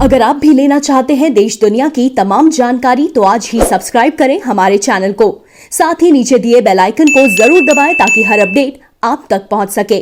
अगर आप भी लेना चाहते हैं देश दुनिया की तमाम जानकारी तो आज ही सब्सक्राइब करें हमारे चैनल को। साथ ही नीचे दिए बेल आइकन को जरूर दबाएं ताकि हर अपडेट आप तक पहुंच सके।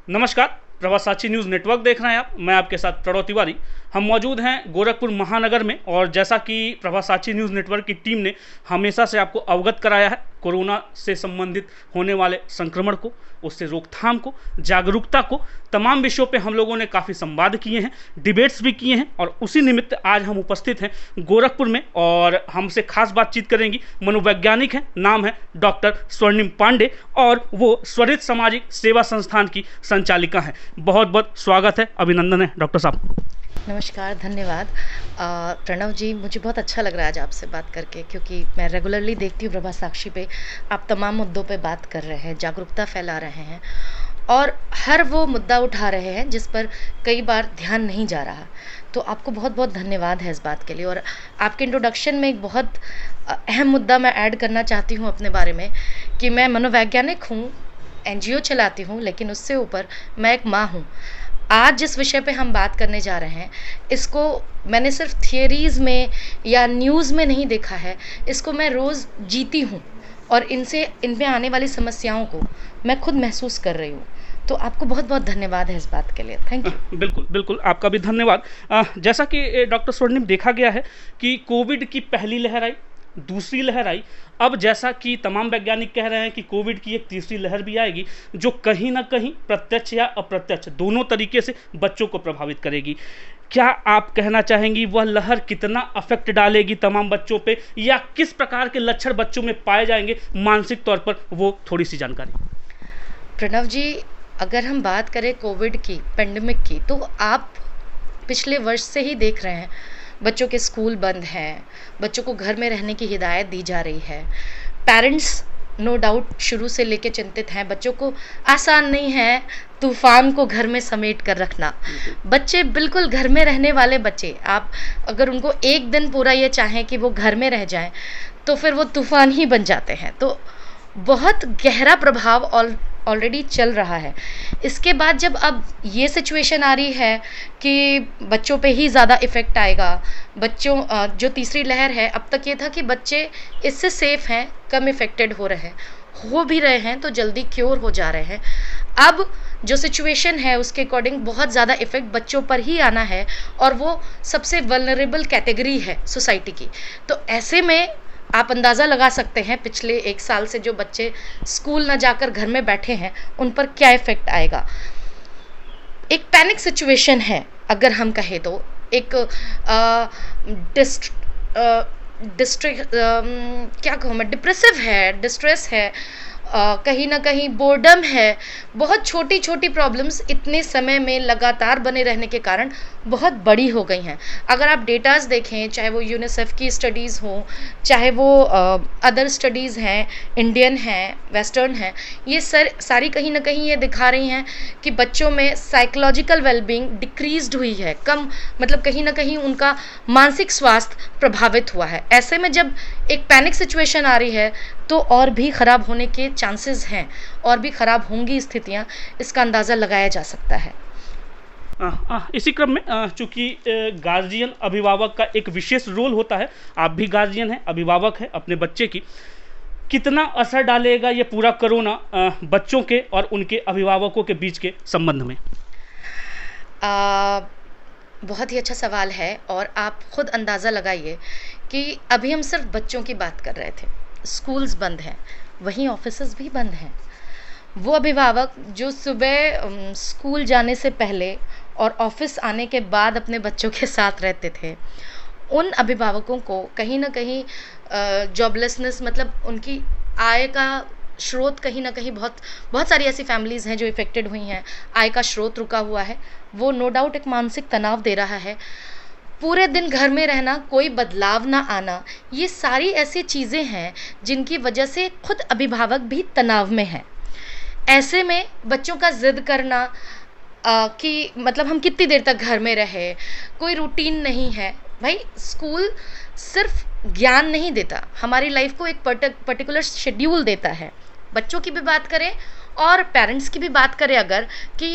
नमस्कार, प्रभात साक्षी न्यूज़ नेटवर्क देख रहे हैं आप। मैं आपके साथ प्रणव तिवारी। हम मौजूद हैं गोरखपुर महानगर में और जैसा कि प्रभात साक्षी न्यूज़ नेटवर्क की टीम ने हमेशा से आपको अवगत कराया है कोरोना से संबंधित होने वाले संक्रमण को, उससे रोकथाम को, जागरूकता को, तमाम विषयों पे हम लोगों ने काफ़ी संवाद किए हैं, डिबेट्स भी किए हैं और उसी निमित्त आज हम उपस्थित हैं गोरखपुर में और हमसे खास बातचीत करेंगी मनोवैज्ञानिक हैं, नाम है डॉक्टर स्वर्णिम पांडे और वो स्वरित सामाजिक सेवा संस्थान की संचालिका हैं। बहुत बहुत स्वागत है, अभिनंदन है डॉक्टर साहब। नमस्कार, धन्यवाद प्रणव जी। मुझे बहुत अच्छा लग रहा है आज आपसे बात करके, क्योंकि मैं रेगुलरली देखती हूँ प्रभात साक्षी पे आप तमाम मुद्दों पे बात कर रहे हैं, जागरूकता फैला रहे हैं और हर वो मुद्दा उठा रहे हैं जिस पर कई बार ध्यान नहीं जा रहा। तो आपको बहुत बहुत धन्यवाद है इस बात के लिए। और आपके इंट्रोडक्शन में एक बहुत अहम मुद्दा मैं ऐड करना चाहती हूँ अपने बारे में कि मैं मनोवैज्ञानिक हूँ, NGO चलाती हूँ, लेकिन उससे ऊपर मैं एक माँ हूँ। आज जिस विषय पे हम बात करने जा रहे हैं इसको मैंने सिर्फ थियरीज़ में या न्यूज़ में नहीं देखा है, इसको मैं रोज़ जीती हूँ और इनमें आने वाली समस्याओं को मैं खुद महसूस कर रही हूँ। तो आपको बहुत बहुत धन्यवाद है इस बात के लिए। Thank you. बिल्कुल बिल्कुल, आपका भी धन्यवाद। जैसा कि डॉक्टर स्वर्णिम देखा गया है कि कोविड की पहली लहर आई, दूसरी लहर आई, अब जैसा कि तमाम वैज्ञानिक कह रहे हैं कि कोविड की एक तीसरी लहर भी आएगी जो कहीं ना कहीं प्रत्यक्ष या अप्रत्यक्ष दोनों तरीके से बच्चों को प्रभावित करेगी। क्या आप कहना चाहेंगी वह लहर कितना अफेक्ट डालेगी तमाम बच्चों पे या किस प्रकार के लक्षण बच्चों में पाए जाएंगे मानसिक तौर पर, वो थोड़ी सी जानकारी। प्रणव जी, अगर हम बात करें कोविड की, पेंडेमिक की, तो आप पिछले वर्ष से ही देख रहे हैं बच्चों के स्कूल बंद हैं, बच्चों को घर में रहने की हिदायत दी जा रही है। पेरेंट्स नो डाउट शुरू से लेके चिंतित हैं, बच्चों को आसान नहीं है तूफान को घर में समेट कर रखना। बच्चे बिल्कुल घर में रहने वाले बच्चे, आप अगर उनको एक दिन पूरा ये चाहें कि वो घर में रह जाएं तो फिर वो तूफान ही बन जाते हैं। तो बहुत गहरा प्रभाव ऑलरेडी चल रहा है। इसके बाद जब अब ये सिचुएशन आ रही है कि बच्चों पे ही ज़्यादा इफ़ेक्ट आएगा, बच्चों जो तीसरी लहर है, अब तक ये था कि बच्चे इससे सेफ़ हैं, कम इफ़ेक्टेड हो भी रहे हैं तो जल्दी क्योर हो जा रहे हैं। अब जो सिचुएशन है उसके अकॉर्डिंग बहुत ज़्यादा इफ़ेक्ट बच्चों पर ही आना है और वो सबसे वल्नरेबल कैटेगरी है सोसाइटी की। तो ऐसे में आप अंदाज़ा लगा सकते हैं पिछले 1 साल से जो बच्चे स्कूल न जाकर घर में बैठे हैं उन पर क्या इफ़ेक्ट आएगा। एक पैनिक सिचुएशन है, अगर हम कहें तो एक क्या कहूँ मैं, डिप्रेसिव है, डिस्ट्रेस है, कहीं ना कहीं बोर्डम है। बहुत छोटी छोटी प्रॉब्लम्स इतने समय में लगातार बने रहने के कारण बहुत बड़ी हो गई हैं। अगर आप डेटाज देखें, चाहे वो यूनिसेफ की स्टडीज़ हों, चाहे वो अदर स्टडीज़ हैं, इंडियन हैं, वेस्टर्न हैं, ये सारी कहीं ना कहीं ये दिखा रही हैं कि बच्चों में साइकोलॉजिकल वेलबींग डिक्रीज्ड हुई है, कम, मतलब कहीं ना कहीं उनका मानसिक स्वास्थ्य प्रभावित हुआ है। ऐसे में जब एक पैनिक सिचुएशन आ रही है तो और भी ख़राब होने के चांसेस हैं, और भी ख़राब होंगी स्थितियाँ, इसका अंदाज़ा लगाया जा सकता है। इसी क्रम में चूँकि गार्जियन, अभिभावक का एक विशेष रोल होता है, आप भी गार्जियन हैं, अभिभावक हैं अपने बच्चे की, कितना असर डालेगा ये पूरा कोरोना बच्चों के और उनके अभिभावकों के बीच के संबंध में? बहुत ही अच्छा सवाल है और आप खुद अंदाज़ा लगाइए कि अभी हम सिर्फ बच्चों की बात कर रहे थे, स्कूल्स बंद हैं, वहीं ऑफिसेज भी बंद हैं। वो अभिभावक जो सुबह स्कूल जाने से पहले और ऑफिस आने के बाद अपने बच्चों के साथ रहते थे, उन अभिभावकों को कहीं ना कहीं जॉबलेसनेस, मतलब उनकी आय का स्रोत कहीं ना कहीं, बहुत सारी ऐसी फैमिलीज़ हैं जो इफ़ेक्टेड हुई हैं, आय का स्रोत रुका हुआ है, वो नो डाउट एक मानसिक तनाव दे रहा है। पूरे दिन घर में रहना, कोई बदलाव ना आना, ये सारी ऐसी चीज़ें हैं जिनकी वजह से खुद अभिभावक भी तनाव में है। ऐसे में बच्चों का ज़िद करना कि मतलब हम कितनी देर तक घर में रहे, कोई रूटीन नहीं है। भाई, स्कूल सिर्फ ज्ञान नहीं देता, हमारी लाइफ को एक पर्टिकुलर शेड्यूल देता है। बच्चों की भी बात करें और पेरेंट्स की भी बात करें अगर कि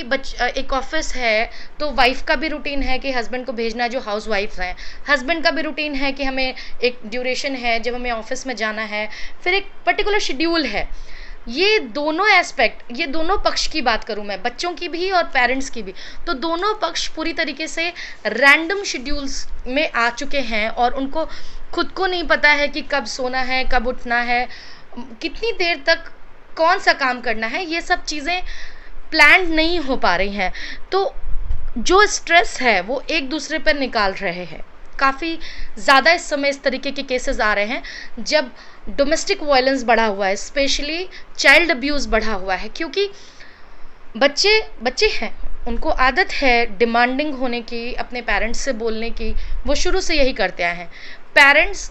एक ऑफिस है तो वाइफ का भी रूटीन है कि हस्बैंड को भेजना है, जो हाउस वाइफ हैं, हस्बैंड का भी रूटीन है कि हमें एक ड्यूरेशन है जब हमें ऑफिस में जाना है, फिर एक पर्टिकुलर शेड्यूल है। ये दोनों एस्पेक्ट, ये दोनों पक्ष की बात करूं मैं, बच्चों की भी और पेरेंट्स की भी, तो दोनों पक्ष पूरी तरीके से रैंडम शेड्यूल्स में आ चुके हैं और उनको खुद को नहीं पता है कि कब सोना है, कब उठना है, कितनी देर तक कौन सा काम करना है, ये सब चीज़ें प्लान्ड नहीं हो पा रही हैं। तो जो स्ट्रेस है वो एक दूसरे पर निकाल रहे हैं। काफ़ी ज़्यादा इस समय इस तरीके के केसेस आ रहे हैं जब डोमेस्टिक वायलेंस बढ़ा हुआ है, स्पेशली चाइल्ड अब्यूज़ बढ़ा हुआ है, क्योंकि बच्चे हैं, उनको आदत है डिमांडिंग होने की, अपने पेरेंट्स से बोलने की, वो शुरू से यही करते आए हैं। पेरेंट्स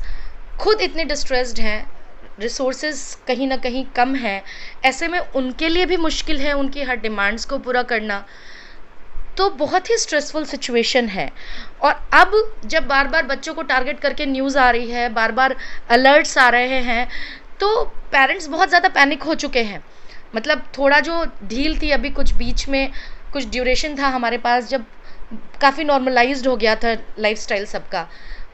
खुद इतने डिस्ट्रेस्ड हैं, रिसोर्सेज कहीं ना कहीं कम हैं, ऐसे में उनके लिए भी मुश्किल है उनकी हर डिमांड्स को पूरा करना, तो बहुत ही स्ट्रेसफुल सिचुएशन है। और अब जब बार बार बच्चों को टारगेट करके न्यूज़ आ रही है, बार बार अलर्ट्स आ रहे हैं, तो पेरेंट्स बहुत ज़्यादा पैनिक हो चुके हैं। मतलब थोड़ा जो ढील थी अभी कुछ बीच में, कुछ ड्यूरेशन था हमारे पास जब काफ़ी नॉर्मलाइज्ड हो गया था लाइफस्टाइल सबका,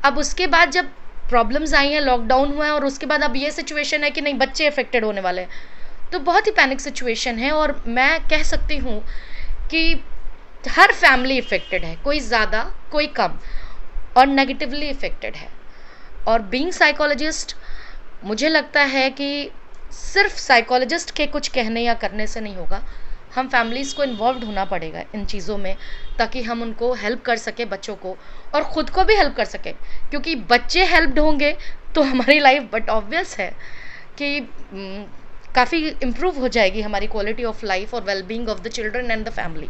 अब उसके बाद जब प्रॉब्लम्स आई हैं, लॉकडाउन हुआ है, और उसके बाद अब ये सिचुएशन है कि नहीं बच्चे अफेक्टेड होने वाले हैं, तो बहुत ही पैनिक सिचुएशन है। और मैं कह सकती हूँ कि हर फैमिली इफ़ेक्टेड है, कोई ज़्यादा कोई कम, और नेगेटिवली इफ़ेक्टेड है। और बीइंग साइकोलॉजिस्ट मुझे लगता है कि सिर्फ साइकोलॉजिस्ट के कुछ कहने या करने से नहीं होगा, हम फैमिलीज़ को इन्वॉल्व होना पड़ेगा इन चीज़ों में, ताकि हम उनको हेल्प कर सके, बच्चों को, और ख़ुद को भी हेल्प कर सके, क्योंकि बच्चे हेल्प्ड होंगे तो हमारी लाइफ बट ऑब्वियस है कि काफ़ी इम्प्रूव हो जाएगी हमारी क्वालिटी ऑफ लाइफ और wellbeing of the children and the family.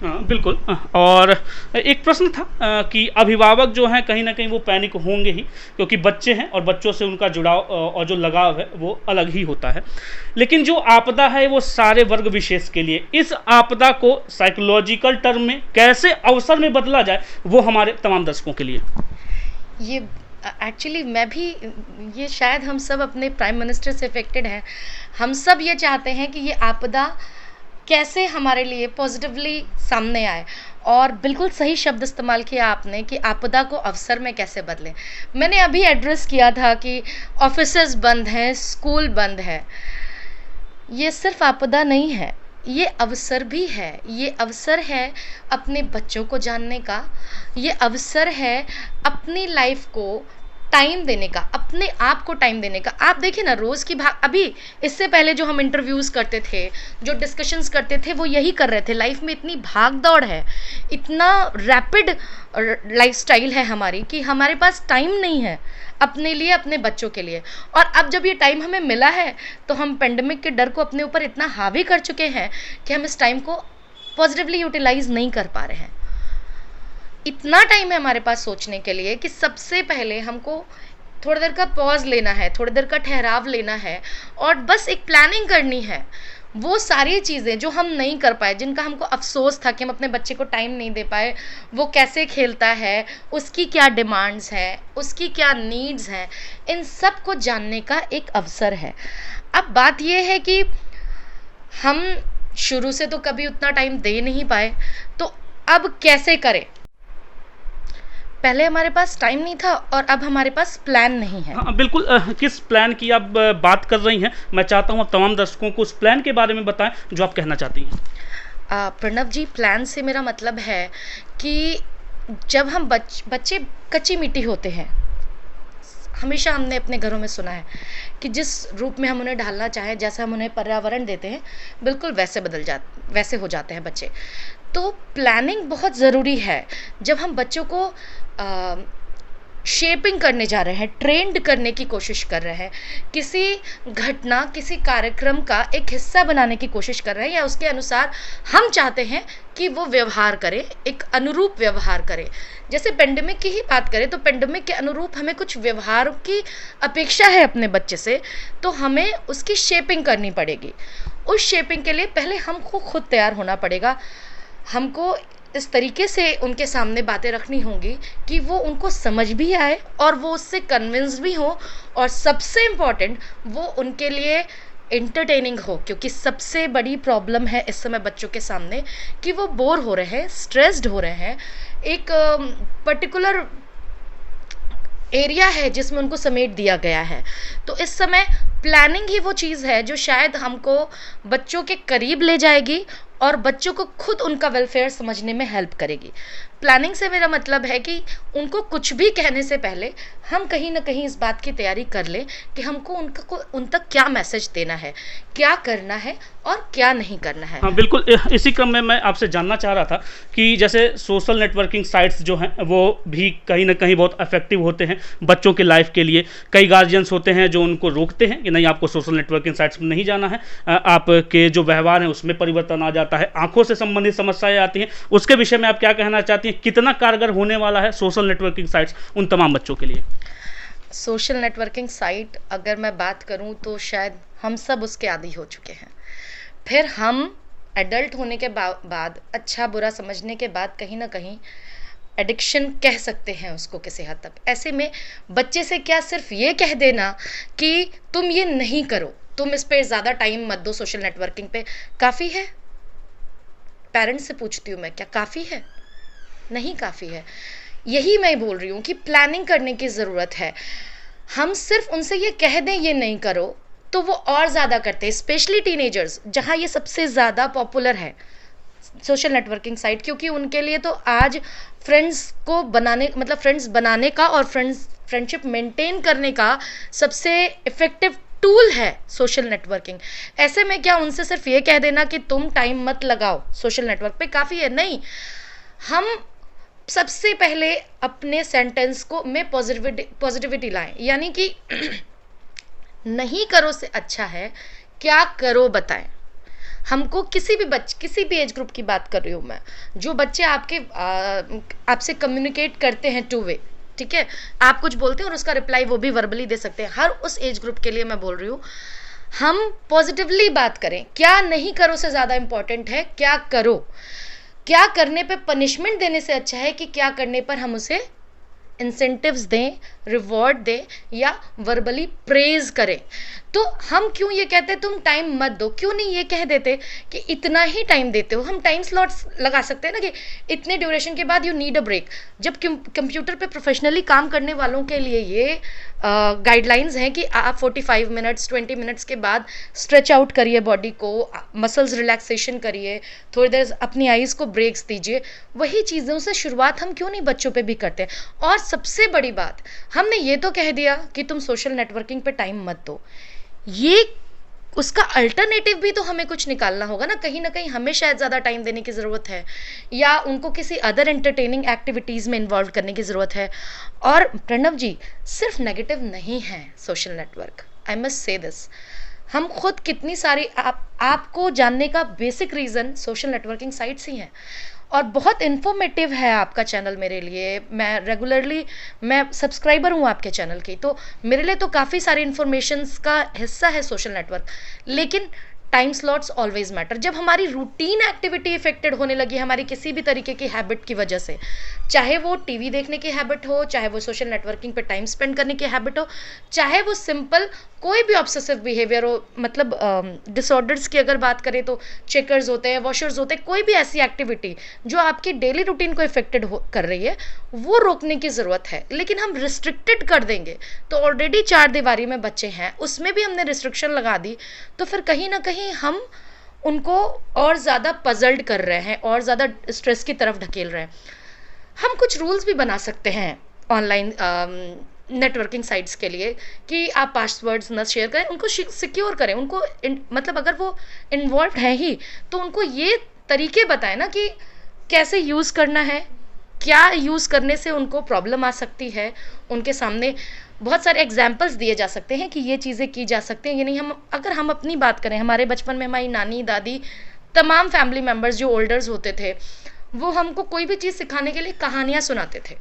बिल्कुल। और एक प्रश्न था कि अभिभावक जो हैं कहीं ना कहीं वो पैनिक होंगे ही, क्योंकि बच्चे हैं और बच्चों से उनका जुड़ाव और जो लगाव है वो अलग ही होता है। लेकिन जो आपदा है वो सारे वर्ग विशेष के लिए, इस आपदा को साइकोलॉजिकल टर्म में कैसे अवसर में बदला जाए, वो हमारे तमाम दर्शकों के लिए। ये एक्चुअली मैं भी, ये शायद हम सब अपने प्राइम मिनिस्टर से इफेक्टेड हैं, हम सब ये चाहते हैं कि ये आपदा कैसे हमारे लिए पॉजिटिवली सामने आए, और बिल्कुल सही शब्द इस्तेमाल किया आपने कि आपदा को अवसर में कैसे बदलें। मैंने अभी एड्रेस किया था कि ऑफिसेज बंद हैं, स्कूल बंद है, ये सिर्फ आपदा नहीं है, ये अवसर भी है। ये अवसर है अपने बच्चों को जानने का, ये अवसर है अपनी लाइफ को टाइम देने का, अपने आप को टाइम देने का। आप देखिए ना, रोज़ की भाग, अभी इससे पहले जो हम इंटरव्यूज़ करते थे, जो डिस्कशंस करते थे, वो यही कर रहे थे। लाइफ में इतनी भाग दौड़ है, इतना रैपिड लाइफस्टाइल है हमारी, कि हमारे पास टाइम नहीं है अपने लिए, अपने बच्चों के लिए। और अब जब ये टाइम हमें मिला है तो हम पेंडेमिक के डर को अपने ऊपर इतना हावी कर चुके हैं कि हम इस टाइम को पॉजिटिवली यूटिलाइज नहीं कर पा रहे हैं। इतना टाइम है हमारे पास सोचने के लिए कि सबसे पहले हमको थोड़ी देर का पॉज लेना है, थोड़ी देर का ठहराव लेना है, और बस एक प्लानिंग करनी है। वो सारी चीज़ें जो हम नहीं कर पाए, जिनका हमको अफसोस था कि हम अपने बच्चे को टाइम नहीं दे पाए, वो कैसे खेलता है, उसकी क्या डिमांड्स हैं, उसकी क्या नीड्स हैं, इन सब को जानने का एक अवसर है। अब बात ये है कि हम शुरू से तो कभी उतना टाइम दे नहीं पाए, तो अब कैसे करें। पहले हमारे पास टाइम नहीं था और अब हमारे पास प्लान नहीं है। हाँ बिल्कुल। किस प्लान की आप बात कर रही हैं, मैं चाहता हूँ आप तमाम दर्शकों को उस प्लान के बारे में बताएं जो आप कहना चाहती हैं। प्रणव जी, प्लान से मेरा मतलब है कि जब हम बच्चे कच्ची मिट्टी होते हैं, हमेशा हमने अपने घरों में सुना है कि जिस रूप में हम उन्हें ढालना चाहें, जैसा हम उन्हें पर्यावरण देते हैं, बिल्कुल वैसे हो जाते हैं बच्चे। तो प्लानिंग बहुत ज़रूरी है। जब हम बच्चों को शेपिंग करने जा रहे हैं, ट्रेंड करने की कोशिश कर रहे हैं, किसी घटना, किसी कार्यक्रम का एक हिस्सा बनाने की कोशिश कर रहे हैं, या उसके अनुसार हम चाहते हैं कि वो व्यवहार करे, एक अनुरूप व्यवहार करे। जैसे पेंडेमिक की ही बात करें तो पेंडेमिक के अनुरूप हमें कुछ व्यवहार की अपेक्षा है अपने बच्चे से, तो हमें उसकी शेपिंग करनी पड़ेगी। उस शेपिंग के लिए पहले हमको खुद तैयार होना पड़ेगा। हमको इस तरीके से उनके सामने बातें रखनी होंगी कि वो उनको समझ भी आए और वो उससे कन्विंस भी हो, और सबसे इम्पॉर्टेंट वो उनके लिए एंटरटेनिंग हो, क्योंकि सबसे बड़ी प्रॉब्लम है इस समय बच्चों के सामने कि वो बोर हो रहे हैं, स्ट्रेस्ड हो रहे हैं, एक पर्टिकुलर एरिया है जिसमें उनको समेट दिया गया है। तो इस समय प्लानिंग ही वो चीज़ है जो शायद हमको बच्चों के करीब ले जाएगी और बच्चों को खुद उनका वेलफेयर समझने में हेल्प करेगी। प्लानिंग से मेरा मतलब है कि उनको कुछ भी कहने से पहले हम कहीं ना कहीं इस बात की तैयारी कर लें कि हमको उन तक क्या मैसेज देना है, क्या करना है और क्या नहीं करना है। हाँ बिल्कुल, इसी क्रम में मैं आपसे जानना चाह रहा था कि जैसे सोशल नेटवर्किंग साइट्स जो हैं वो भी कहीं ना कहीं बहुत इफेक्टिव होते हैं बच्चों के लाइफ के लिए। कई गार्जियंस होते हैं जो उनको रोकते हैं कि नहीं, आपको सोशल नेटवर्किंग साइट्स में नहीं जाना है, आपके जो व्यवहार है उसमें परिवर्तन आ जाता है, आंखों से संबंधित समस्याएं आती हैं। उसके विषय में आप क्या कहना चाहती हैं, कितना कारगर होने वाला है सोशल नेटवर्किंग साइट्स उन तमाम बच्चों के लिए? सोशल नेटवर्किंग साइट अगर मैं बात करूं तो शायद हम सब उसके आदी हो चुके हैं। फिर हम एडल्ट होने के बाद अच्छा बुरा समझने के बाद कहीं ना कहीं एडिक्शन कह सकते हैं उसको किसी हद तक। ऐसे में बच्चे से क्या सिर्फ ये कह देना कि तुम ये नहीं करो, तुम इस पे ज़्यादा टाइम मत दो सोशल नेटवर्किंग पे, काफ़ी है? पेरेंट्स से पूछती हूँ मैं, क्या काफ़ी है? नहीं काफ़ी है। यही मैं बोल रही हूँ कि प्लानिंग करने की ज़रूरत है। हम सिर्फ उनसे ये कह दें ये नहीं करो तो वो और ज़्यादा करते हैं, स्पेशली टीनेजर्स जहाँ ये सबसे ज़्यादा पॉपुलर है सोशल नेटवर्किंग साइट, क्योंकि उनके लिए तो आज फ्रेंड्स को बनाने मतलब फ्रेंड्स बनाने का और फ्रेंडशिप मेंटेन करने का सबसे इफ़ेक्टिव टूल है सोशल नेटवर्किंग। ऐसे में क्या उनसे सिर्फ ये कह देना कि तुम टाइम मत लगाओ सोशल नेटवर्क पे काफ़ी है? नहीं, हम सबसे पहले अपने सेंटेंस को में पॉजिटिविटी लाएं, यानी कि नहीं करो से अच्छा है क्या करो बताएं। हमको किसी भी एज ग्रुप की बात कर रही हूँ मैं, जो बच्चे आपसे कम्युनिकेट करते हैं टू वे, ठीक है, आप कुछ बोलते हैं और उसका रिप्लाई वो भी वर्बली दे सकते हैं, हर उस एज ग्रुप के लिए मैं बोल रही हूँ हम पॉजिटिवली बात करें। क्या नहीं करो से ज़्यादा इम्पॉर्टेंट है क्या करो। क्या करने पे पनिशमेंट देने से अच्छा है कि क्या करने पर हम उसे इंसेंटिव्स दें, रिवॉर्ड दें या वर्बली प्रेज करें। तो हम क्यों ये कहते हैं तुम टाइम मत दो, क्यों नहीं ये कह देते कि इतना ही टाइम देते हो। हम टाइम स्लॉट्स लगा सकते हैं ना कि इतने ड्यूरेशन के बाद यू नीड अ ब्रेक। जब कंप्यूटर पे प्रोफेशनली काम करने वालों के लिए ये गाइडलाइंस हैं कि आप 45 मिनट्स 20 मिनट्स के बाद स्ट्रेच आउट करिए बॉडी को, मसल्स रिलैक्सेशन करिए, थोड़ी देर अपनी आइज़ को ब्रेक्स दीजिए। वही चीज़ों से शुरुआत हम क्यों नहीं बच्चों पे भी करते हैं। और सबसे बड़ी बात, हमने ये तो कह दिया कि तुम सोशल नेटवर्किंग पे टाइम मत दो, ये उसका अल्टरनेटिव भी तो हमें कुछ निकालना होगा ना कहीं हमें शायद ज़्यादा टाइम देने की ज़रूरत है या उनको किसी अदर एंटरटेनिंग एक्टिविटीज़ में इन्वॉल्व करने की ज़रूरत है। और प्रणव जी, सिर्फ नेगेटिव नहीं है social network, I must say this. हम खुद कितनी सारी आपको जानने का basic reason social networking sites ही हैं। और बहुत इन्फॉर्मेटिव है आपका चैनल मेरे लिए, मैं सब्सक्राइबर हूँ आपके चैनल की, तो मेरे लिए तो काफ़ी सारी इन्फॉर्मेशंस का हिस्सा है सोशल नेटवर्क। लेकिन टाइम स्लॉट्स ऑलवेज मैटर। जब हमारी रूटीन एक्टिविटी इफेक्टेड होने लगी हमारी किसी भी तरीके की हैबिट की वजह से, चाहे वो टीवी देखने की हैबिट हो, चाहे वो सोशल नेटवर्किंग पे टाइम स्पेंड करने की हैबिट हो, चाहे वो सिंपल कोई भी ऑब्सेसिव बिहेवियर हो, मतलब डिसऑर्डर्स की अगर बात करें तो चेकर्स होते हैं, वॉशर्स होते हैं, कोई भी ऐसी एक्टिविटी जो आपकी डेली रूटीन को इफेक्टेड कर रही है, वो रोकने की ज़रूरत है। लेकिन हम रिस्ट्रिक्टेड कर देंगे तो ऑलरेडी 4 दीवारी में बच्चे हैं, उसमें भी हमने रिस्ट्रिक्शन लगा दी तो फिर कहीं ना कहीं हम उनको और ज़्यादा पजल्ड कर रहे हैं और ज़्यादा स्ट्रेस की तरफ ढकेल रहे हैं। हम कुछ रूल्स भी बना सकते हैं ऑनलाइन नेटवर्किंग साइट्स के लिए कि आप पासवर्ड्स न शेयर करें, उनको सिक्योर करें, उनको मतलब अगर वो इन्वॉल्व है ही तो उनको ये तरीके बताएं ना कि कैसे यूज़ करना है, क्या यूज़ करने से उनको प्रॉब्लम आ सकती है। उनके सामने बहुत सारे एग्जाम्पल्स दिए जा सकते हैं कि ये चीज़ें की जा सकती हैं। यानी अगर हम अपनी बात करें, हमारे बचपन में हमारी नानी दादी तमाम फैमिली मेम्बर्स जो ओल्डर्स होते थे वो हमको कोई भी चीज़ सिखाने के लिए कहानियाँ सुनाते थे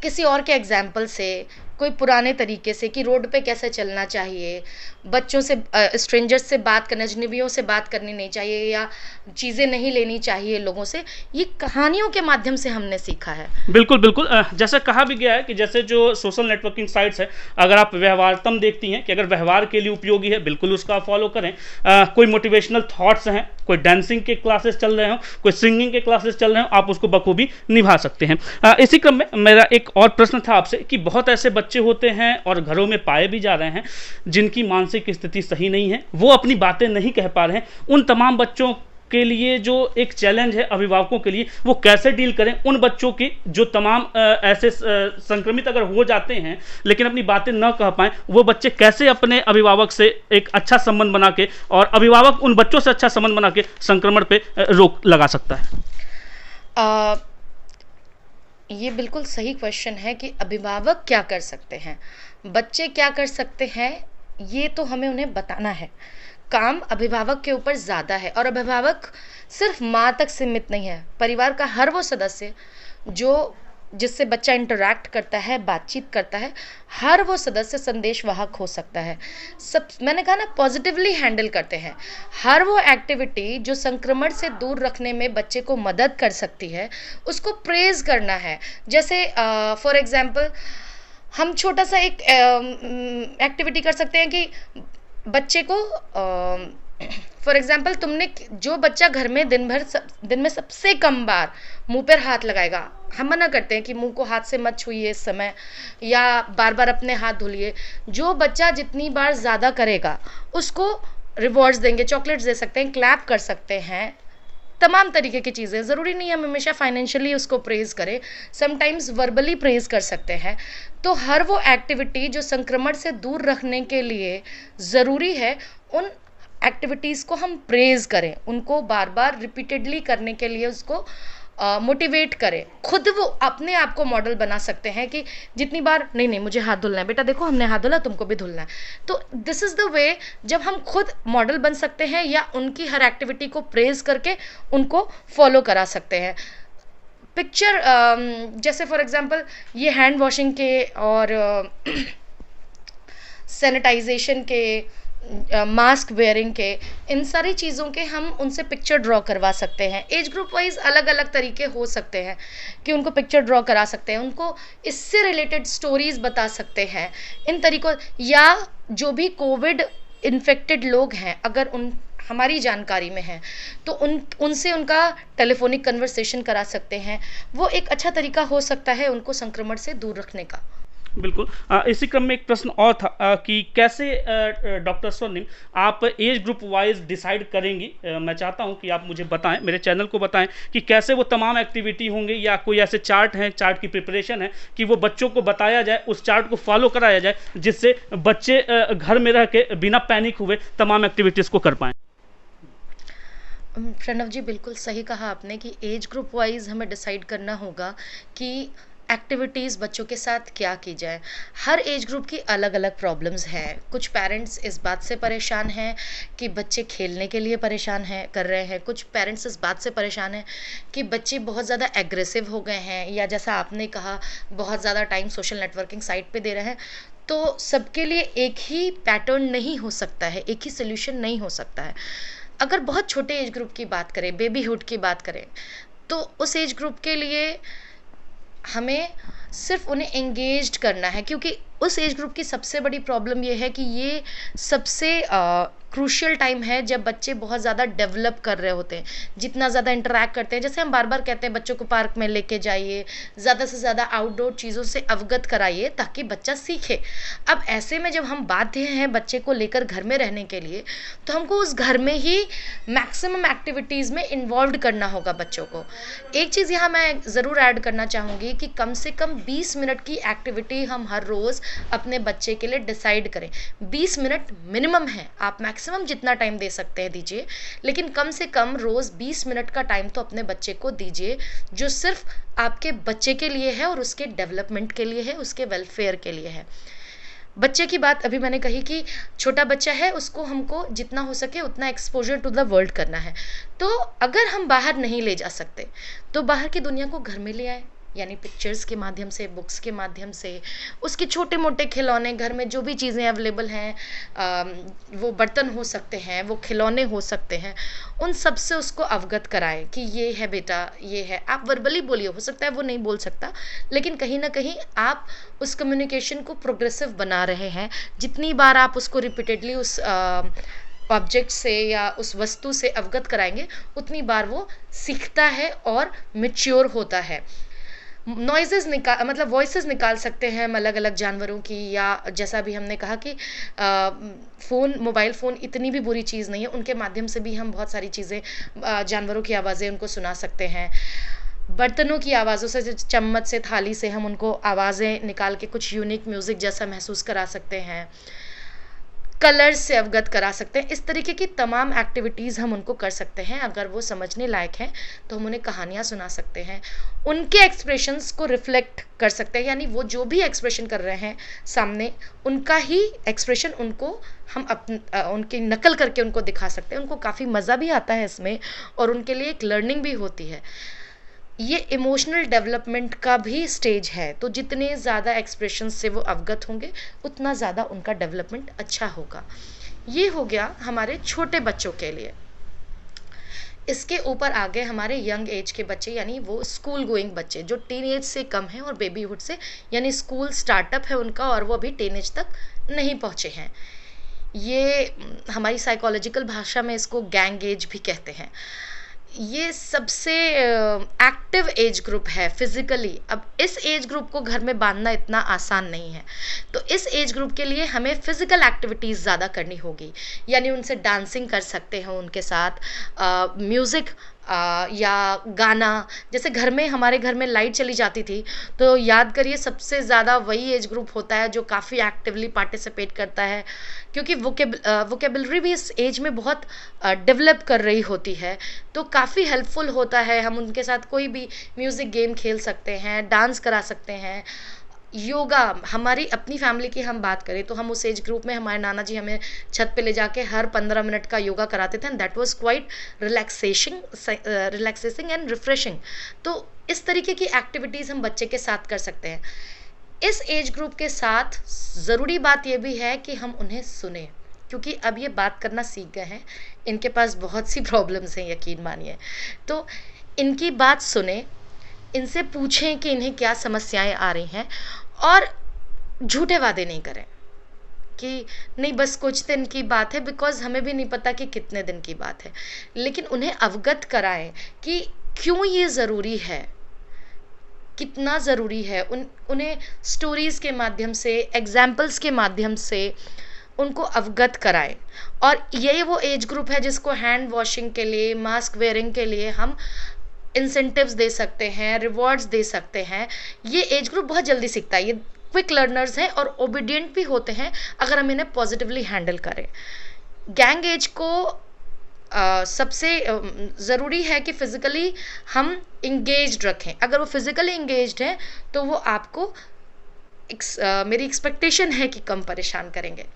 किसी और के एग्जाम्पल से, कोई पुराने तरीके से कि रोड पे कैसे चलना चाहिए, बच्चों से स्ट्रेंजर्स से बात करना, अजनबियों से बात करनी नहीं चाहिए या चीज़ें नहीं लेनी चाहिए लोगों से, ये कहानियों के माध्यम से हमने सीखा है। बिल्कुल बिल्कुल, जैसा कहा भी गया है कि जैसे जो सोशल नेटवर्किंग साइट्स है, अगर आप व्यवहारतम देखती हैं कि अगर व्यवहार के लिए उपयोगी है, बिल्कुल उसका आप फॉलो करें। कोई मोटिवेशनल थॉट्स हैं, कोई डांसिंग के क्लासेस चल रहे हो, कोई सिंगिंग के क्लासेस चल रहे हो, आप उसको बखूबी निभा सकते हैं। इसी क्रम में मेरा एक और प्रश्न था आपसे कि बहुत ऐसे बच्चे होते हैं और घरों में पाए भी जा रहे हैं जिनकी मानसिक स्थिति सही नहीं है, वो अपनी बातें नहीं कह पा रहे हैं। उन तमाम बच्चों के लिए जो एक चैलेंज है अभिभावकों के लिए, वो कैसे डील करें उन बच्चों की जो तमाम ऐसे संक्रमित अगर हो जाते हैं लेकिन अपनी बातें न कह पाएं, वो बच्चे कैसे अपने अभिभावक से एक अच्छा संबंध बना के और अभिभावक उन बच्चों से अच्छा संबंध बना के संक्रमण पे रोक लगा सकता है? ये बिल्कुल सही क्वेश्चन है कि अभिभावक क्या कर सकते हैं, बच्चे क्या कर सकते हैं, ये तो हमें उन्हें बताना है। काम अभिभावक के ऊपर ज़्यादा है और अभिभावक सिर्फ माँ तक सीमित नहीं है, परिवार का हर वो सदस्य जो जिससे बच्चा इंटरैक्ट करता है, बातचीत करता है, हर वो सदस्य संदेशवाहक हो सकता है। सब मैंने कहा ना, पॉजिटिवली हैंडल करते हैं। हर वो एक्टिविटी जो संक्रमण से दूर रखने में बच्चे को मदद कर सकती है, उसको प्रेज़ करना है। जैसे फॉर एग्ज़ाम्पल हम छोटा सा एक एक्टिविटी कर सकते हैं कि बच्चे को फॉर एग्ज़ाम्पल तुमने जो बच्चा घर में दिन में सबसे कम बार मुंह पर हाथ लगाएगा, हम मना करते हैं कि मुंह को हाथ से मत छूइए इस समय या बार बार अपने हाथ धुलिए। जो बच्चा जितनी बार ज़्यादा करेगा उसको रिवॉर्ड्स देंगे, चॉकलेट्स दे सकते हैं, क्लैप कर सकते हैं, तमाम तरीके की चीज़ें। ज़रूरी नहीं है हम हमेशा फाइनेंशियली उसको प्रेज़ करें, समटाइम्स वर्बली प्रेज़ कर सकते हैं। तो हर वो एक्टिविटी जो संक्रमण से दूर रखने के लिए ज़रूरी है, उन एक्टिविटीज़ को हम प्रेज़ करें, उनको बार बार रिपीटेडली करने के लिए उसको मोटिवेट करें। खुद वो अपने आप को मॉडल बना सकते हैं कि जितनी बार नहीं मुझे हाथ धुलना है, बेटा देखो हमने हाथ धुला, तुमको भी धुलना है। तो दिस इज़ द वे जब हम खुद मॉडल बन सकते हैं या उनकी हर एक्टिविटी को प्रेज़ करके उनको फॉलो करा सकते हैं। पिक्चर जैसे फॉर एग्ज़ाम्पल ये हैंड वॉशिंग के और सैनिटाइजेशन के, मास्क वेयरिंग के, इन सारी चीज़ों के हम उनसे पिक्चर ड्रॉ करवा सकते हैं। एज ग्रुप वाइज अलग अलग तरीके हो सकते हैं कि उनको पिक्चर ड्रॉ करा सकते हैं, उनको इससे रिलेटेड स्टोरीज़ बता सकते हैं इन तरीक़ों। या जो भी कोविड इन्फेक्टेड लोग हैं अगर उन हमारी जानकारी में है तो उनसे उनका टेलीफोनिक कन्वर्सेशन करा सकते हैं। वो एक अच्छा तरीका हो सकता है उनको संक्रमण से दूर रखने का। बिल्कुल। इसी क्रम में एक प्रश्न और था कि कैसे डॉक्टर स्वर्णिम आप एज ग्रुप वाइज डिसाइड करेंगी। मैं चाहता हूं कि आप मुझे बताएं, मेरे चैनल को बताएं कि कैसे वो तमाम एक्टिविटी होंगे या कोई ऐसे चार्ट हैं, चार्ट की प्रिपरेशन है कि वो बच्चों को बताया जाए, उस चार्ट को फॉलो कराया जाए जिससे बच्चे घर में रह के बिना पैनिक हुए तमाम एक्टिविटीज़ को कर पाएँ। प्रणव जी बिल्कुल सही कहा आपने कि एज ग्रुप वाइज हमें डिसाइड करना होगा कि एक्टिविटीज़ बच्चों के साथ क्या की जाए। हर एज ग्रुप की अलग अलग प्रॉब्लम्स हैं। कुछ पेरेंट्स इस बात से परेशान हैं कि बच्चे खेलने के लिए परेशान कर रहे हैं, कुछ पेरेंट्स इस बात से परेशान हैं कि बच्चे बहुत ज़्यादा एग्रेसिव हो गए हैं, या जैसा आपने कहा बहुत ज़्यादा टाइम सोशल नेटवर्किंग साइट पे दे रहे हैं। तो सबके लिए एक ही पैटर्न नहीं हो सकता है, एक ही सोल्यूशन नहीं हो सकता है। अगर बहुत छोटे एज ग्रुप की बात करें, बेबीहुड की बात करें, तो उस एज ग्रुप के लिए हमें सिर्फ उन्हें एंगेज्ड करना है, क्योंकि उस एज ग्रुप की सबसे बड़ी प्रॉब्लम ये है कि ये सबसे क्रूशियल टाइम है जब बच्चे बहुत ज़्यादा डेवलप कर रहे होते हैं, जितना ज़्यादा इंटरैक्ट करते हैं। जैसे हम बार बार कहते हैं बच्चों को पार्क में लेके जाइए, ज़्यादा से ज़्यादा आउटडोर चीज़ों से अवगत कराइए ताकि बच्चा सीखे। अब ऐसे में जब हम बाध्य हैं बच्चे को लेकर घर में रहने के लिए, तो हमको उस घर में ही मैक्सिमम एक्टिविटीज़ में इन्वॉल्व करना होगा बच्चों को। एक चीज़ यहाँ मैं ज़रूर ऐड करना चाहूँगी कि कम से कम 20 मिनट की एक्टिविटी हम हर रोज़ अपने बच्चे के लिए डिसाइड करें। 20 मिनट मिनिमम है, आप मैक्सिमम जितना टाइम दे सकते हैं दीजिए, लेकिन कम से कम रोज़ 20 मिनट का टाइम तो अपने बच्चे को दीजिए, जो सिर्फ आपके बच्चे के लिए है और उसके डेवलपमेंट के लिए है, उसके वेलफेयर के लिए है। बच्चे की बात अभी मैंने कही कि छोटा बच्चा है, उसको हमको जितना हो सके उतना एक्सपोजर टू द वर्ल्ड करना है। तो अगर हम बाहर नहीं ले जा सकते तो बाहर की दुनिया को घर में ले आए, यानी पिक्चर्स के माध्यम से, बुक्स के माध्यम से, उसके छोटे मोटे खिलौने, घर में जो भी चीज़ें अवेलेबल हैं, वो बर्तन हो सकते हैं, वो खिलौने हो सकते हैं, उन सब से उसको अवगत कराएं कि ये है बेटा, ये है। आप वर्बली बोलिए, हो सकता है वो नहीं बोल सकता, लेकिन कहीं ना कहीं आप उस कम्युनिकेशन को प्रोग्रेसिव बना रहे हैं। जितनी बार आप उसको रिपीटेडली उस ऑब्जेक्ट से या उस वस्तु से अवगत कराएंगे, उतनी बार वो सीखता है और मैच्योर होता है। नॉइजेस निकाल मतलब वॉइसेस निकाल सकते हैं हम अलग अलग जानवरों की, या जैसा भी हमने कहा कि मोबाइल फ़ोन इतनी भी बुरी चीज़ नहीं है, उनके माध्यम से भी हम बहुत सारी चीज़ें, जानवरों की आवाज़ें उनको सुना सकते हैं। बर्तनों की आवाज़ों से, चम्मच से, थाली से हम उनको आवाज़ें निकाल के कुछ यूनिक म्यूज़िक जैसा महसूस करा सकते हैं। कलर्स से अवगत करा सकते हैं। इस तरीके की तमाम एक्टिविटीज़ हम उनको कर सकते हैं। अगर वो समझने लायक हैं तो हम उन्हें कहानियाँ सुना सकते हैं, उनके एक्सप्रेशंस को रिफ्लेक्ट कर सकते हैं, यानी वो जो भी एक्सप्रेशन कर रहे हैं सामने, उनका ही एक्सप्रेशन उनको हम उनकी नकल करके उनको दिखा सकते हैं। उनको काफ़ी मज़ा भी आता है इसमें, और उनके लिए एक लर्निंग भी होती है। ये इमोशनल डेवलपमेंट का भी स्टेज है, तो जितने ज़्यादा एक्सप्रेशन से वो अवगत होंगे, उतना ज़्यादा उनका डेवलपमेंट अच्छा होगा। ये हो गया हमारे छोटे बच्चों के लिए। इसके ऊपर आगे हमारे यंग एज के बच्चे, यानी वो स्कूल गोइंग बच्चे जो टीन एज से कम हैं और बेबीहुड से, यानी स्कूल स्टार्टअप है उनका और वो अभी टीन एज तक नहीं पहुँचे हैं। ये हमारी साइकोलॉजिकल भाषा में इसको गैंग एज भी कहते हैं। ये सबसे एक्टिव एज ग्रुप है फिज़िकली। अब इस एज ग्रुप को घर में बांधना इतना आसान नहीं है, तो इस एज ग्रुप के लिए हमें फ़िज़िकल एक्टिविटीज़ ज़्यादा करनी होगी, यानी उनसे डांसिंग कर सकते हैं उनके साथ, म्यूज़िक या गाना। जैसे हमारे घर में लाइट चली जाती थी, तो याद करिए सबसे ज़्यादा वही एज ग्रुप होता है जो काफ़ी एक्टिवली पार्टिसिपेट करता है, क्योंकि वोकेबलरी भी इस एज में बहुत डेवलप कर रही होती है, तो काफ़ी हेल्पफुल होता है। हम उनके साथ कोई भी म्यूज़िक गेम खेल सकते हैं, डांस करा सकते हैं। योगा, हमारी अपनी फैमिली की हम बात करें तो हम उस एज ग्रुप में हमारे नाना जी हमें छत पे ले जाके हर 15 मिनट का योगा कराते थे, and that was quite relaxing and refreshing. तो इस तरीके की एक्टिविटीज़ हम बच्चे के साथ कर सकते हैं। इस एज ग्रुप के साथ ज़रूरी बात यह भी है कि हम उन्हें सुने, क्योंकि अब ये बात करना सीख गए हैं, इनके पास बहुत सी प्रॉब्लम्स हैं, यकीन मानिए। तो इनकी बात सुने, इनसे पूछें कि इन्हें क्या समस्याएं आ रही हैं, और झूठे वादे नहीं करें कि नहीं बस कुछ दिन की बात है, बिकॉज़ हमें भी नहीं पता कि कितने दिन की बात है। लेकिन उन्हें अवगत कराएं कि क्यों ये ज़रूरी है, कितना ज़रूरी है। उन्हें स्टोरीज़ के माध्यम से, एग्जाम्पल्स के माध्यम से उनको अवगत कराएं। और यही वो एज ग्रुप है जिसको हैंड वॉशिंग के लिए, मास्क वेयरिंग के लिए हम इंसेंटिव्स दे सकते हैं, रिवॉर्ड्स दे सकते हैं। ये एज ग्रुप बहुत जल्दी सीखता है, ये क्विक लर्नर्स हैं और ओबीडियंट भी होते हैं अगर हम इन्हें पॉजिटिवली हैंडल करें। गैंग एज को सबसे ज़रूरी है कि फ़िज़िकली हम इंगेज्ड रखें। अगर वो फिज़िकली इंगेज्ड हैं तो वो आपको मेरी एक्सपेक्टेशन है कि कम परेशान करेंगे।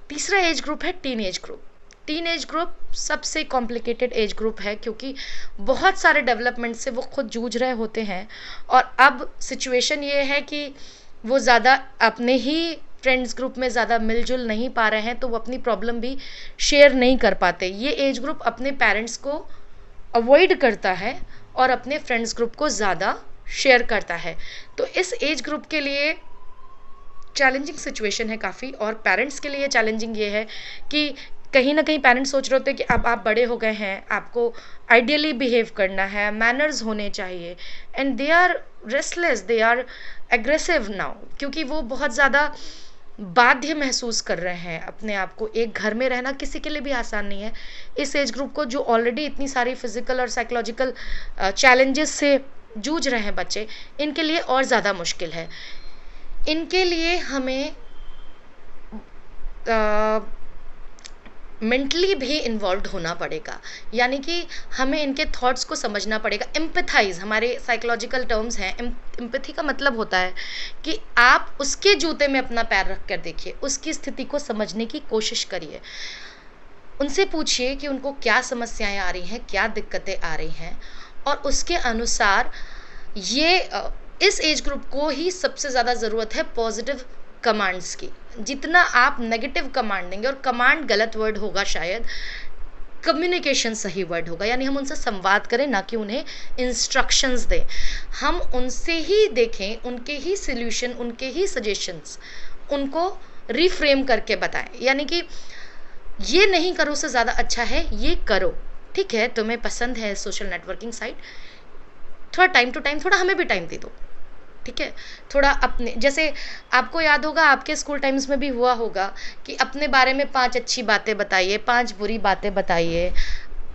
तीसरा एज ग्रुप है teen age group. Teen age group सबसे कॉम्प्लिकेटेड एज ग्रुप है, क्योंकि बहुत सारे डेवलपमेंट से वो खुद जूझ रहे होते हैं, और अब सिचुएशन ये है कि वो ज़्यादा अपने ही फ्रेंड्स ग्रुप में ज़्यादा मिलजुल नहीं पा रहे हैं, तो वो अपनी प्रॉब्लम भी शेयर नहीं कर पाते। ये एज ग्रुप अपने पेरेंट्स को अवॉइड करता है और अपने फ्रेंड्स ग्रुप को ज़्यादा शेयर करता है। तो इस एज ग्रुप के लिए चैलेंजिंग सिचुएशन है काफ़ी, और पेरेंट्स के लिए चैलेंजिंग ये है कि कहीं ना कहीं पेरेंट्स सोच रहे होते हैं कि अब आप बड़े हो गए हैं, आपको आइडियली बिहेव करना है, मैनर्स होने चाहिए, and they are restless, they are aggressive now, क्योंकि वो बहुत ज़्यादा बाध्य महसूस कर रहे हैं अपने आप को। एक घर में रहना किसी के लिए भी आसान नहीं है। इस एज ग्रुप को जो ऑलरेडी इतनी सारी फिजिकल और साइकोलॉजिकल चैलेंजेस से जूझ रहे हैं बच्चे, इनके लिए और ज़्यादा मुश्किल है। इनके लिए हमें मेंटली भी इन्वॉल्व होना पड़ेगा, यानी कि हमें इनके थॉट्स को समझना पड़ेगा। एम्पैथाइज हमारे साइकोलॉजिकल टर्म्स हैं। एम्पैथी का मतलब होता है कि आप उसके जूते में अपना पैर रख कर देखिए, उसकी स्थिति को समझने की कोशिश करिए। उनसे पूछिए कि उनको क्या समस्याएं आ रही हैं, क्या दिक्कतें आ रही हैं, और उसके अनुसार ये इस एज ग्रुप को ही सबसे ज़्यादा ज़रूरत है पॉजिटिव कमांड्स की। जितना आप नेगेटिव कमांड देंगे, और कमांड गलत वर्ड होगा शायद, कम्युनिकेशन सही वर्ड होगा, यानी हम उनसे संवाद करें, ना कि उन्हें इंस्ट्रक्शंस दें। हम उनसे ही देखें, उनके ही सॉल्यूशन, उनके ही सजेशंस उनको रिफ्रेम करके बताएं। यानी कि ये नहीं करो से ज़्यादा अच्छा है ये करो। ठीक है, तुम्हें पसंद है सोशल नेटवर्किंग साइट, थोड़ा टाइम टू टाइम थोड़ा हमें भी टाइम दे दो। ठीक है, थोड़ा अपने, जैसे आपको याद होगा आपके स्कूल टाइम्स में भी हुआ होगा कि अपने बारे में 5 अच्छी बातें बताइए, 5 बुरी बातें बताइए,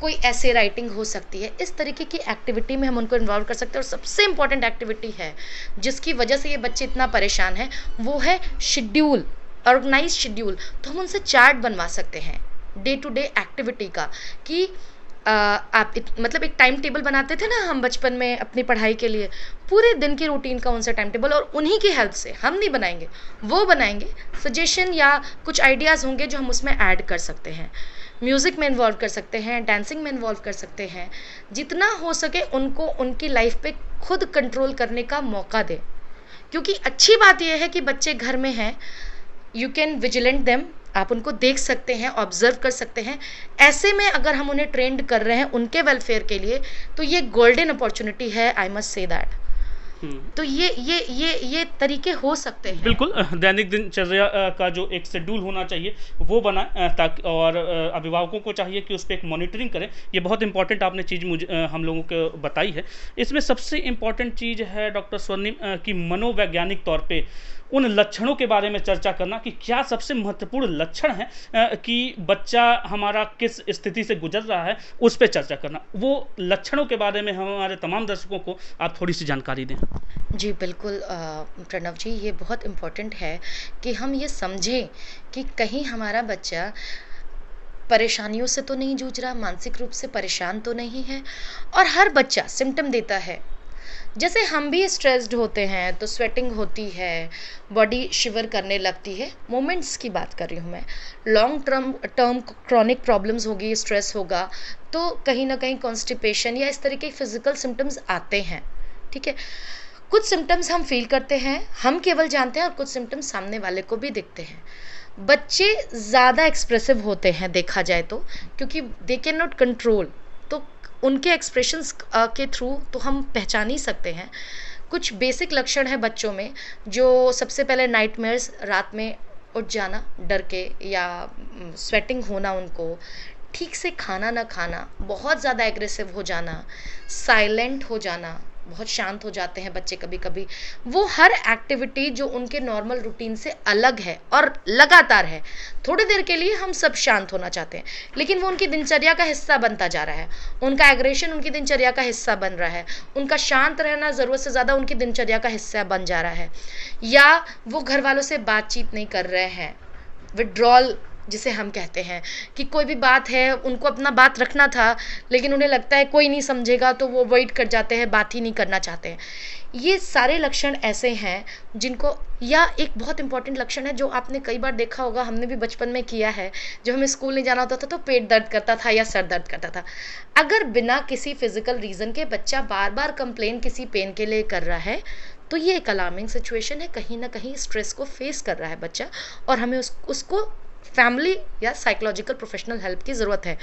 कोई ऐसे राइटिंग हो सकती है। इस तरीके की एक्टिविटी में हम उनको इन्वॉल्व कर सकते हैं। और सबसे इम्पॉर्टेंट एक्टिविटी है जिसकी वजह से ये बच्चे इतना परेशान हैं, वो है शेड्यूल, ऑर्गेनाइज शेड्यूल। तो हम उनसे चार्ट बनवा सकते हैं डे टू डे एक्टिविटी का, कि मतलब एक टाइम टेबल बनाते थे ना हम बचपन में अपनी पढ़ाई के लिए, पूरे दिन की रूटीन का उनसे टाइम टेबल, और उन्हीं की हेल्प से, हम नहीं बनाएंगे, वो बनाएंगे। सजेशन या कुछ आइडियाज़ होंगे जो हम उसमें ऐड कर सकते हैं। म्यूज़िक में इन्वॉल्व कर सकते हैं, डांसिंग में इन्वॉल्व कर सकते हैं। जितना हो सके उनको उनकी लाइफ पे खुद कंट्रोल करने का मौका दें। क्योंकि अच्छी बात यह है कि बच्चे घर में हैं, यू कैन विजिलेंट देम, आप उनको देख सकते हैं, ऑब्जर्व कर सकते हैं। ऐसे में अगर हम उन्हें ट्रेंड कर रहे हैं उनके वेलफेयर के लिए, तो ये गोल्डन अपॉर्चुनिटी है, आई मस्ट से दैट। तो ये तरीके हो सकते हैं। बिल्कुल, दैनिक दिनचर्या का जो एक शेड्यूल होना चाहिए वो बना, ताकि, और अभिभावकों को चाहिए कि उस पर एक मॉनिटरिंग करें। ये बहुत इंपॉर्टेंट आपने चीज़ मुझे हम लोगों को बताई है। इसमें सबसे इम्पॉर्टेंट चीज़ है डॉक्टर स्वर्णिम कि मनोवैज्ञानिक तौर पे उन लक्षणों के बारे में चर्चा करना कि क्या सबसे महत्वपूर्ण लक्षण है कि बच्चा हमारा किस स्थिति से गुजर रहा है, उस पर चर्चा करना। वो लक्षणों के बारे में हमारे तमाम दर्शकों को आप थोड़ी सी जानकारी दें। जी बिल्कुल प्रणव जी, ये बहुत इम्पोर्टेंट है कि हम ये समझें कि कहीं हमारा बच्चा परेशानियों से तो नहीं जूझ रहा, मानसिक रूप से परेशान तो नहीं है। और हर बच्चा सिम्टम देता है। जैसे हम भी स्ट्रेस्ड होते हैं तो स्वेटिंग होती है, बॉडी शिवर करने लगती है, मोमेंट्स की बात कर रही हूँ मैं। लॉन्ग टर्म क्रॉनिक प्रॉब्लम्स होगी, स्ट्रेस होगा, तो कहीं ना कहीं कॉन्स्टिपेशन या इस तरह के फिजिकल सिम्टम्स आते हैं। ठीक है, कुछ सिम्टम्स हम फील करते हैं, हम केवल जानते हैं, और कुछ सिम्टम्स सामने वाले को भी दिखते हैं। बच्चे ज़्यादा एक्सप्रेसिव होते हैं देखा जाए तो, क्योंकि दे कैन नॉट कंट्रोल, तो उनके एक्सप्रेशंस के थ्रू तो हम पहचान ही सकते हैं। कुछ बेसिक लक्षण है बच्चों में, जो सबसे पहले नाइटमेयर्स, रात में उठ जाना डर के, या स्वेटिंग होना उनको, ठीक से खाना ना खाना, बहुत ज़्यादा एग्रेसिव हो जाना, साइलेंट हो जाना, बहुत शांत हो जाते हैं बच्चे कभी कभी। वो हर एक्टिविटी जो उनके नॉर्मल रूटीन से अलग है और लगातार है, थोड़ी देर के लिए हम सब शांत होना चाहते हैं, लेकिन वो उनकी दिनचर्या का हिस्सा बनता जा रहा है। उनका एग्रेशन उनकी दिनचर्या का हिस्सा बन रहा है, उनका शांत रहना ज़रूरत से ज़्यादा उनकी दिनचर्या का हिस्सा बन जा रहा है। या वो घर वालों से बातचीत नहीं कर रहे हैं, विड्रॉल जिसे हम कहते हैं, कि कोई भी बात है उनको अपना बात रखना था, लेकिन उन्हें लगता है कोई नहीं समझेगा, तो वो वेट कर जाते हैं, बात ही नहीं करना चाहते हैं। ये सारे लक्षण ऐसे हैं जिनको, या एक बहुत इंपॉर्टेंट लक्षण है जो आपने कई बार देखा होगा, हमने भी बचपन में किया है, जब हमें स्कूल नहीं जाना होता था तो पेट दर्द करता था या सर दर्द करता था। अगर बिना किसी फिजिकल रीज़न के बच्चा बार बार कंप्लेन किसी पेन के लिए कर रहा है, तो ये एक अलार्मिंग सिचुएशन है, कहीं ना कहीं स्ट्रेस को फेस कर रहा है बच्चा, और हमें उसको फैमिली या साइकोलॉजिकल प्रोफेशनल हेल्प की ज़रूरत है।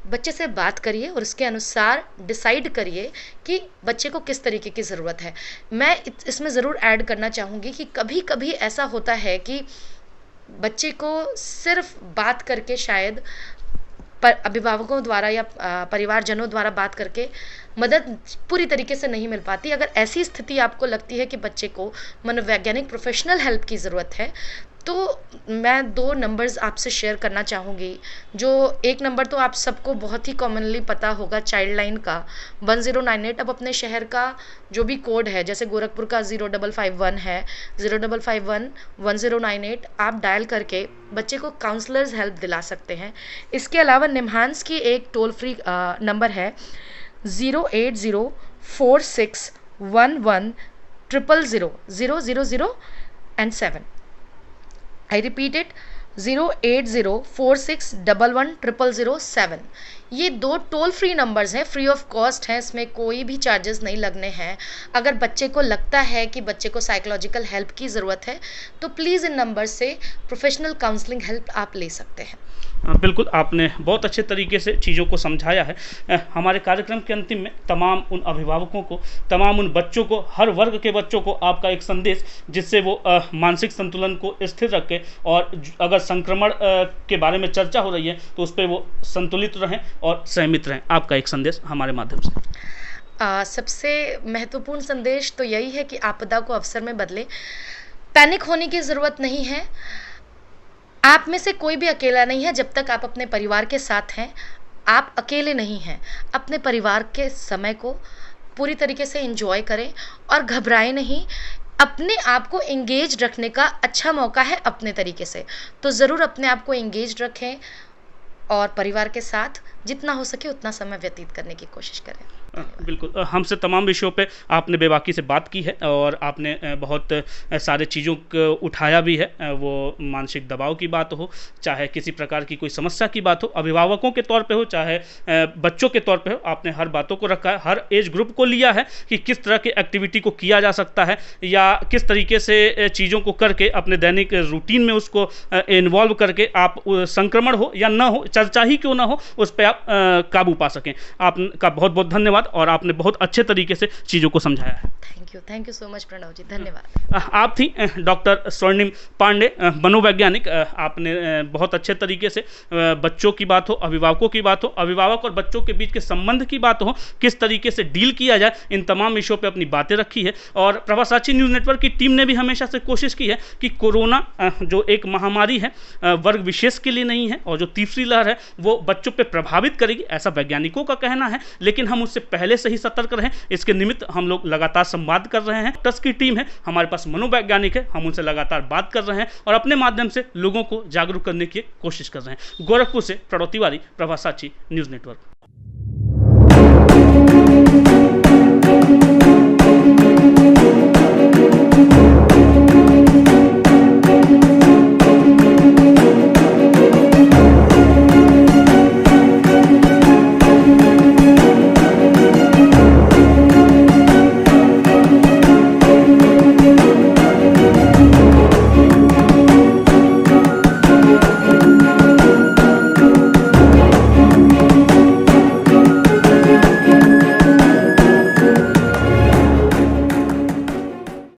बच्चे से बात करिए और उसके अनुसार डिसाइड करिए कि बच्चे को किस तरीके की ज़रूरत है। मैं इसमें ज़रूर ऐड करना चाहूँगी कि कभी कभी ऐसा होता है कि बच्चे को सिर्फ बात करके, शायद अभिभावकों द्वारा या परिवारजनों द्वारा बात करके मदद पूरी तरीके से नहीं मिल पाती। अगर ऐसी स्थिति आपको लगती है कि बच्चे को मनोवैज्ञानिक प्रोफेशनल हेल्प की ज़रूरत है, तो मैं 2 नंबर्स आपसे शेयर करना चाहूँगी। जो एक नंबर तो आप सबको बहुत ही कॉमनली पता होगा, चाइल्ड लाइन का 1098। अब अपने शहर का जो भी कोड है, जैसे गोरखपुर का 0551 है, 0551 1098, आप डायल करके बच्चे को काउंसलर्स हेल्प दिला सकते हैं। इसके अलावा निम्हांस की एक टोल फ्री नंबर है 08046110000 and 7। I repeat it, 08046110007। ये 2 टोल फ्री नंबर्स हैं, फ्री ऑफ कॉस्ट हैं, इसमें कोई भी चार्जेस नहीं लगने हैं। अगर बच्चे को लगता है कि बच्चे को साइकोलॉजिकल हेल्प की ज़रूरत है तो प्लीज़ इन नंबर से प्रोफेशनल काउंसलिंग हेल्प आप ले सकते हैं। बिल्कुल, आपने बहुत अच्छे तरीके से चीज़ों को समझाया है। हमारे कार्यक्रम के अंतिम में तमाम उन अभिभावकों को, तमाम उन बच्चों को, हर वर्ग के बच्चों को आपका एक संदेश जिससे वो मानसिक संतुलन को स्थिर रखें और अगर संक्रमण के बारे में चर्चा हो रही है तो उस पर वो संतुलित रहें और संयमित रहें। आपका एक संदेश हमारे माध्यम से। सबसे महत्वपूर्ण संदेश तो यही है कि आपदा को अवसर में बदलें। पैनिक होने की ज़रूरत नहीं है। आप में से कोई भी अकेला नहीं है जब तक आप अपने परिवार के साथ हैं। आप अकेले नहीं हैं। अपने परिवार के समय को पूरी तरीके से एंजॉय करें और घबराएं नहीं। अपने आप को एंगेज रखने का अच्छा मौका है अपने तरीके से, तो ज़रूर अपने आप को एंगेज रखें और परिवार के साथ जितना हो सके उतना समय व्यतीत करने की कोशिश करें। बिल्कुल, हमसे तमाम विषयों पे आपने बेबाकी से बात की है और आपने बहुत सारे चीज़ों को उठाया भी है। वो मानसिक दबाव की बात हो, चाहे किसी प्रकार की कोई समस्या की बात हो, अभिभावकों के तौर पे हो, चाहे बच्चों के तौर पे हो, आपने हर बातों को रखा है। हर एज ग्रुप को लिया है कि किस तरह की एक्टिविटी को किया जा सकता है या किस तरीके से चीज़ों को करके अपने दैनिक रूटीन में उसको इन्वॉल्व करके आप संक्रमण हो या ना हो, चर्चा ही क्यों ना हो, उस पर आप काबू पा सकें। आपका बहुत बहुत धन्यवाद और आपने बहुत अच्छे तरीके से चीज़ों को समझाया है। Thank you so much Pranav ji, धन्यवाद। आप थी डॉक्टर स्वर्णिम पांडे, मनोवैज्ञानिक। आपने बहुत अच्छे तरीके से बच्चों की बात हो, अभिभावकों की बात हो, अभिभावक और बच्चों के बीच के संबंध की बात हो, किस तरीके से डील किया जाए, इन तमाम विषयों पे अपनी बातें रखी है। और प्रभासाची न्यूज़ नेटवर्क की टीम ने भी हमेशा से कोशिश की है कि कोरोना जो एक महामारी है वर्ग विशेष के लिए नहीं है और जो तीसरी लहर है वो बच्चों पे प्रभावित करेगी, ऐसा वैज्ञानिकों का कहना है। लेकिन हम उससे पहले से ही सतर्क रहें, इसके निमित्त हम लोग लगातार संवाद कर रहे हैं। डॉक्टर्स की टीम है, हमारे पास मनोवैज्ञानिक है, हम उनसे लगातार बात कर रहे हैं और अपने माध्यम से लोगों को जागरूक करने की कोशिश कर रहे हैं। गोरखपुर से प्रणव तिवारी, प्रभासाची न्यूज़ नेटवर्क।